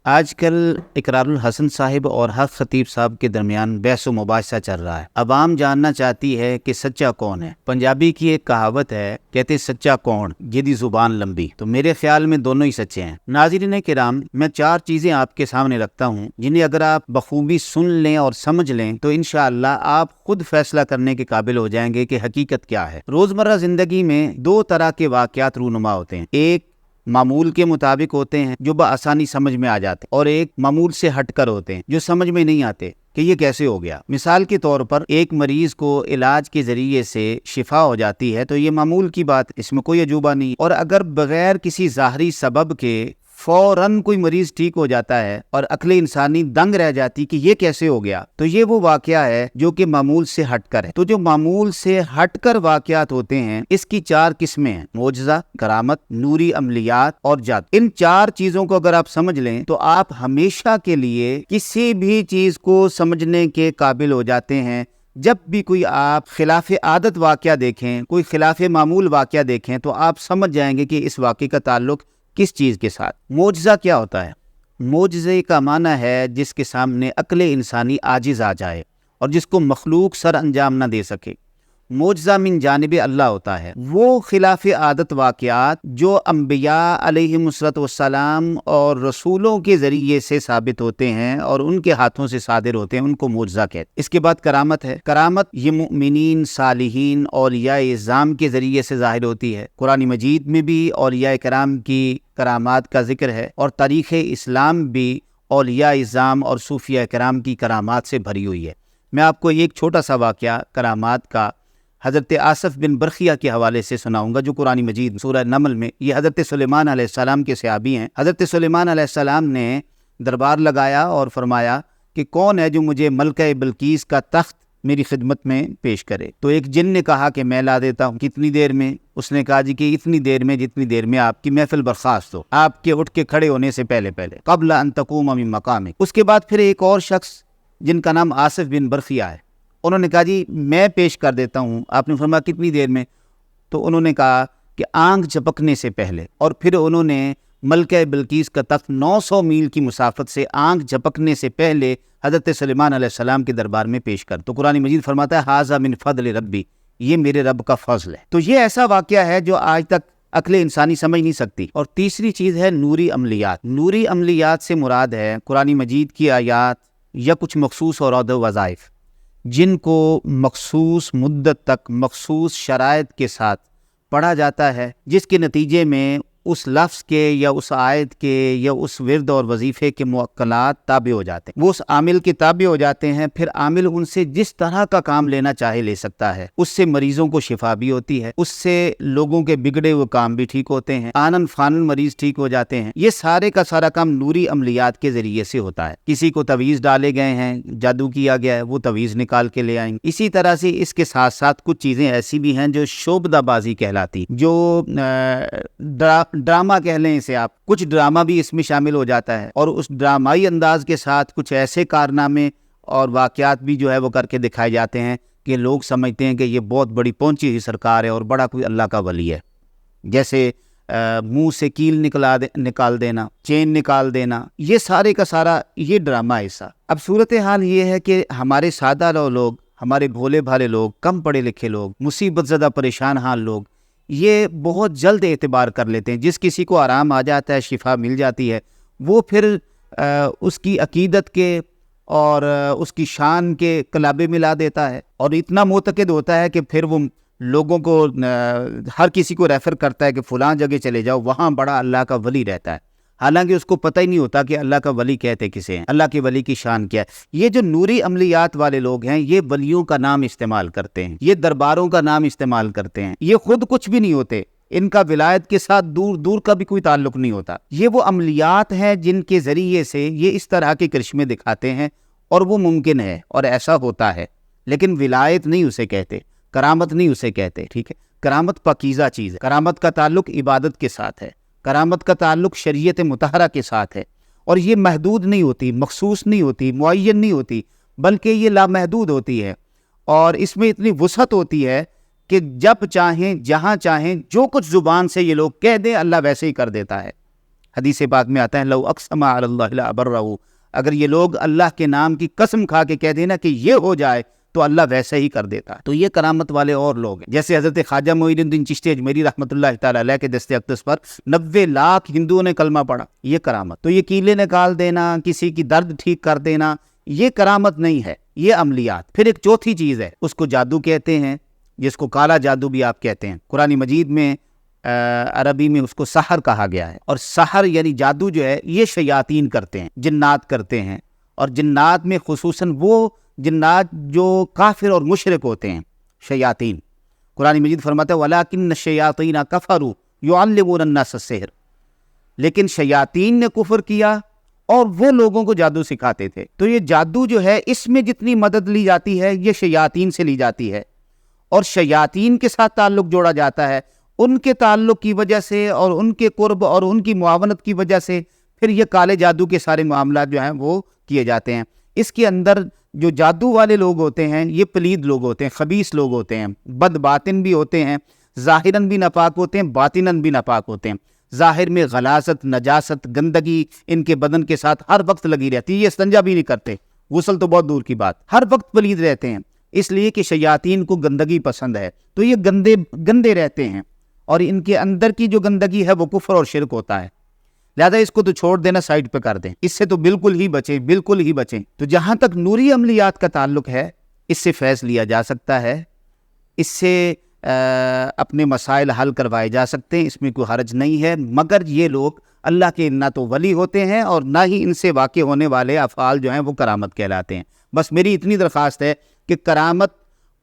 آج کل اقرار الحسن صاحب اور حق خطیب صاحب کے درمیان بحث و مباحثہ چل رہا ہے۔ عوام جاننا چاہتی ہے کہ سچا کون ہے۔ پنجابی کی ایک کہاوت ہے، کہتے سچا کون جیدی زبان لمبی، تو میرے خیال میں دونوں ہی سچے ہیں۔ ناظرین کرام، میں 4 چیزیں آپ کے سامنے رکھتا ہوں جنہیں اگر آپ بخوبی سن لیں اور سمجھ لیں تو انشاءاللہ آپ خود فیصلہ کرنے کے قابل ہو جائیں گے کہ حقیقت کیا ہے۔ روزمرہ زندگی میں 2 طرح کے واقعات رونما ہوتے ہیں، ایک معمول کے مطابق ہوتے ہیں جو بآسانی سمجھ میں آ جاتے ہیں، اور ایک معمول سے ہٹ کر ہوتے ہیں جو سمجھ میں نہیں آتے کہ یہ کیسے ہو گیا۔ مثال کے طور پر ایک مریض کو علاج کے ذریعے سے شفا ہو جاتی ہے تو یہ معمول کی بات، اس میں کوئی عجوبہ نہیں، اور اگر بغیر کسی ظاہری سبب کے فوراً کوئی مریض ٹھیک ہو جاتا ہے اور عقل انسانی دنگ رہ جاتی کہ یہ کیسے ہو گیا، تو یہ وہ واقعہ ہے جو کہ معمول سے ہٹ کر ہے۔ تو جو معمول سے ہٹ کر واقعات ہوتے ہیں اس کی 4 قسمیں ہیں: معجزہ، کرامت، نوری عملیات اور جادو۔ ان 4 چیزوں کو اگر آپ سمجھ لیں تو آپ ہمیشہ کے لیے کسی بھی چیز کو سمجھنے کے قابل ہو جاتے ہیں۔ جب بھی کوئی آپ خلاف عادت واقعہ دیکھیں، کوئی خلاف معمول واقعہ دیکھیں تو آپ سمجھ جائیں گے کہ اس واقعے کا تعلق کس چیز کے ساتھ۔ معجزہ کیا ہوتا ہے؟ معجزے کا معنی ہے جس کے سامنے عقل انسانی عاجز آ جائے اور جس کو مخلوق سر انجام نہ دے سکے۔ معجزہ من جانب اللہ ہوتا ہے، وہ خلاف عادت واقعات جو انبیاء علیہم السلام اور رسولوں کے ذریعے سے ثابت ہوتے ہیں اور ان کے ہاتھوں سے صادر ہوتے ہیں، ان کو معجزہ کہتے ہیں۔ اس کے بعد کرامت ہے۔ کرامت یہ مؤمنین، صالحین، اولیاء اعظام کے ذریعے سے ظاہر ہوتی ہے۔ قرآن مجید میں بھی اولیاء کرام کی کرامات کا ذکر ہے، اور تاریخ اسلام بھی اولیاء اعظام اور صوفیاء کرام کی کرامات سے بھری ہوئی ہے۔ میں آپ کو ایک چھوٹا سا واقعہ کرامات کا حضرت آصف بن برخیہ کے حوالے سے سناؤں گا، جو قرآن مجید سورہ نمل میں، یہ حضرت سلیمان علیہ السلام کے صحابی ہیں۔ حضرت سلیمان علیہ السلام نے دربار لگایا اور فرمایا کہ کون ہے جو مجھے ملکہ بلقیس کا تخت میری خدمت میں پیش کرے؟ تو ایک جن نے کہا کہ میں لا دیتا ہوں۔ کتنی دیر میں؟ اس نے کہا جی کہ اتنی دیر میں جتنی دیر میں آپ کی محفل برخاست ہو، آپ کے اٹھ کے کھڑے ہونے سے پہلے قبل ان تقوم من مقامک۔ اس کے بعد پھر ایک اور شخص جن کا نام آصف بن برخیہ ہے، انہوں نے کہا جی میں پیش کر دیتا ہوں۔ آپ نے فرمایا کتنی دیر میں؟ تو انہوں نے کہا کہ آنکھ جھپکنے سے پہلے۔ اور پھر انہوں نے ملکہ بلقیس کا تخت 900 میل کی مسافت سے آنکھ جھپکنے سے پہلے حضرت سلیمان علیہ السلام کے دربار میں پیش کر۔ تو قرآن مجید فرماتا ہے ھذا من فضل ربی، یہ میرے رب کا فضل ہے۔ تو یہ ایسا واقعہ ہے جو آج تک عقل انسانی سمجھ نہیں سکتی۔ اور تیسری چیز ہے نوری عملیات۔ نوری عملیات سے مراد ہے قرآن مجید کی آیات یا کچھ مخصوص اوراد و وظائف جن کو مخصوص مدت تک مخصوص شرائط کے ساتھ پڑھا جاتا ہے، جس کے نتیجے میں اس لفظ کے یا اس آیت کے یا اس ورد اور وظیفے کے موکلات تابع ہو جاتے ہیں، وہ اس عامل کے تابع ہو جاتے ہیں۔ پھر عامل ان سے جس طرح کا کام لینا چاہے لے سکتا ہے۔ اس سے مریضوں کو شفا بھی ہوتی ہے، اس سے لوگوں کے بگڑے ہوئے کام بھی ٹھیک ہوتے ہیں، آنن فانن مریض ٹھیک ہو جاتے ہیں۔ یہ سارے کا سارا کام نوری عملیات کے ذریعے سے ہوتا ہے۔ کسی کو تعویذ ڈالے گئے ہیں، جادو کیا گیا ہے، وہ تعویذ نکال کے لے آئیں گے۔ اسی طرح سے اس کے ساتھ ساتھ کچھ چیزیں ایسی بھی ہیں جو شعبدہ بازی کہلاتی، جو ڈرامہ کہہ لیں اسے آپ، کچھ ڈرامہ بھی اس میں شامل ہو جاتا ہے، اور اس ڈرامائی انداز کے ساتھ کچھ ایسے کارنامے اور واقعات بھی جو ہے وہ کر کے دکھائے جاتے ہیں کہ لوگ سمجھتے ہیں کہ یہ بہت بڑی پہنچی ہوئی سرکار ہے اور بڑا کوئی اللہ کا ولی ہے۔ جیسے منہ سے کیل نکال دینا، چین نکال دینا، یہ سارے کا سارا یہ ڈرامہ ایسا۔ اب صورتحال یہ ہے کہ ہمارے سادہ لوگ، ہمارے بھولے بھالے لوگ، کم پڑھے لکھے لوگ، مصیبت زدہ پریشان حال لوگ یہ بہت جلد اعتبار کر لیتے ہیں۔ جس کسی کو آرام آ جاتا ہے، شفا مل جاتی ہے، وہ پھر اس کی عقیدت کے اور اس کی شان کے کلابے ملا دیتا ہے، اور اتنا معتقد ہوتا ہے کہ پھر وہ لوگوں کو ہر کسی کو ریفر کرتا ہے کہ فلاں جگہ چلے جاؤ، وہاں بڑا اللہ کا ولی رہتا ہے، حالانکہ اس کو پتہ ہی نہیں ہوتا کہ اللہ کا ولی کہتے کسے ہیں، اللہ کے ولی کی شان کیا ہے۔ یہ جو نوری عملیات والے لوگ ہیں یہ ولیوں کا نام استعمال کرتے ہیں، یہ درباروں کا نام استعمال کرتے ہیں، یہ خود کچھ بھی نہیں ہوتے، ان کا ولایت کے ساتھ دور دور کا بھی کوئی تعلق نہیں ہوتا۔ یہ وہ عملیات ہیں جن کے ذریعے سے یہ اس طرح کے کرشمے دکھاتے ہیں، اور وہ ممکن ہے اور ایسا ہوتا ہے، لیکن ولایت نہیں اسے کہتے، کرامت نہیں اسے کہتے، ٹھیک ہے۔ کرامت پاکیزہ چیز ہے، کرامت کا تعلق عبادت کے ساتھ ہے، کرامت کا تعلق شریعت مطہرہ کے ساتھ ہے، اور یہ محدود نہیں ہوتی، مخصوص نہیں ہوتی، معین نہیں ہوتی، بلکہ یہ لامحدود ہوتی ہے، اور اس میں اتنی وسعت ہوتی ہے کہ جب چاہیں، جہاں چاہیں، جو کچھ زبان سے یہ لوگ کہہ دیں اللہ ویسے ہی کر دیتا ہے۔ حدیث پاک میں آتا ہے لو اقسم علی اللہ لابرہ، اگر یہ لوگ اللہ کے نام کی قسم کھا کے کہہ دینا کہ یہ ہو جائے تو اللہ ویسے ہی کر دیتا۔ تو یہ کرامت والے اور لوگ ہیں، جیسے حضرت خواجہ معین الدین چشتی اجمیری رحمۃ اللہ تعالی علیہ کے دست اقدس پر 90 لاکھ ہندوؤں نے کلمہ پڑھا، یہ کرامت۔ تو یہ کیلے نکال دینا، کسی کی درد ٹھیک کر دینا، یہ کرامت نہیں ہے، یہ عملیات۔ پھر ایک چوتھی چیز ہے، اس کو جادو کہتے ہیں، جس کو کالا جادو بھی آپ کہتے ہیں۔ قرآن مجید میں عربی میں اس کو سحر کہا گیا ہے، اور سحر یعنی جادو جو ہے یہ شیاطین کرتے ہیں، جنات کرتے ہیں، اور جنات میں خصوصاً وہ جنات جو کافر اور مشرک ہوتے ہیں، شیاطین۔ قرآن مجید فرماتا ہے وَلَٰكِنَّ الشَّيَاطِينَ كَفَرُوا يُعَلِّمُونَ النَّاسَ السِّحْرَ، لیکن شیاطین نے کفر کیا اور وہ لوگوں کو جادو سکھاتے تھے۔ تو یہ جادو جو ہے اس میں جتنی مدد لی جاتی ہے یہ شیاطین سے لی جاتی ہے، اور شیاطین کے ساتھ تعلق جوڑا جاتا ہے، ان کے تعلق کی وجہ سے اور ان کے قرب اور ان کی معاونت کی وجہ سے پھر یہ کالے جادو کے سارے معاملات جو ہیں وہ کیے جاتے ہیں۔ اس کے اندر جو جادو والے لوگ ہوتے ہیں یہ پلید لوگ ہوتے ہیں، خبیث لوگ ہوتے ہیں، بد باطن بھی ہوتے ہیں، ظاہراً بھی ناپاک ہوتے ہیں، باطناً بھی ناپاک ہوتے ہیں۔ ظاہر میں غلاظت، نجاست، گندگی ان کے بدن کے ساتھ ہر وقت لگی رہتی ہے، یہ استنجا بھی نہیں کرتے، غسل تو بہت دور کی بات، ہر وقت پلید رہتے ہیں، اس لیے کہ شیاطین کو گندگی پسند ہے، تو یہ گندے رہتے ہیں، اور ان کے اندر کی جو گندگی ہے وہ کفر اور شرک ہوتا ہے، لہذا اس کو تو چھوڑ دینا، سائڈ پہ کر دیں، اس سے تو بالکل ہی بچیں۔ تو جہاں تک نوری عملیات کا تعلق ہے اس سے فیض لیا جا سکتا ہے، اس سے اپنے مسائل حل کروائے جا سکتے ہیں، اس میں کوئی حرج نہیں ہے، مگر یہ لوگ اللہ کے نہ تو ولی ہوتے ہیں اور نہ ہی ان سے واقع ہونے والے افعال جو ہیں وہ کرامت کہلاتے ہیں۔ بس میری اتنی درخواست ہے کہ کرامت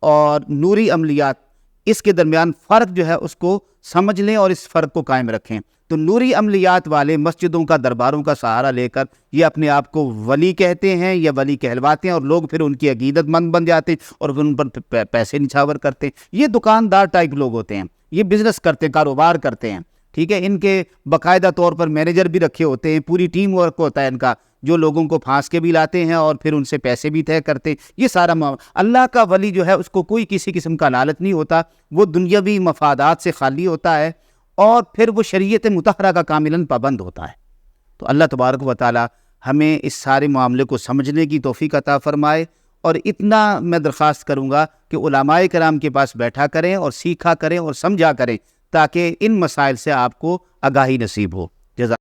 اور نوری عملیات اس کے درمیان فرق جو ہے اس کو سمجھ لیں اور اس فرق کو قائم رکھیں۔ تو نوری عملیات والے مسجدوں کا، درباروں کا سہارا لے کر یہ اپنے آپ کو ولی کہتے ہیں یا ولی کہلواتے ہیں، اور لوگ پھر ان کی عقیدت مند بن جاتے ہیں اور ان پر پیسے نچھاور کرتے ہیں۔ یہ دکاندار ٹائپ لوگ ہوتے ہیں، یہ بزنس کرتے ہیں، کاروبار کرتے ہیں، ٹھیک ہے، ان کے باقاعدہ طور پر مینیجر بھی رکھے ہوتے ہیں، پوری ٹیم ورک ہوتا ہے ان کا، جو لوگوں کو پھانس کے بھی لاتے ہیں اور پھر ان سے پیسے بھی طے کرتے ہیں۔ یہ سارا اللہ کا ولی جو ہے اس کو کوئی کسی قسم کا لالچ نہیں ہوتا، وہ دنیاوی مفادات سے خالی ہوتا ہے اور پھر وہ شریعت مطہرہ کا کاملاً پابند ہوتا ہے۔ تو اللہ تبارک و تعالی ہمیں اس سارے معاملے کو سمجھنے کی توفیق عطا فرمائے، اور اتنا میں درخواست کروں گا کہ علماء کرام کے پاس بیٹھا کریں اور سیکھا کریں اور سمجھا کریں، تاکہ ان مسائل سے آپ کو آگاہی نصیب ہو۔ جزاک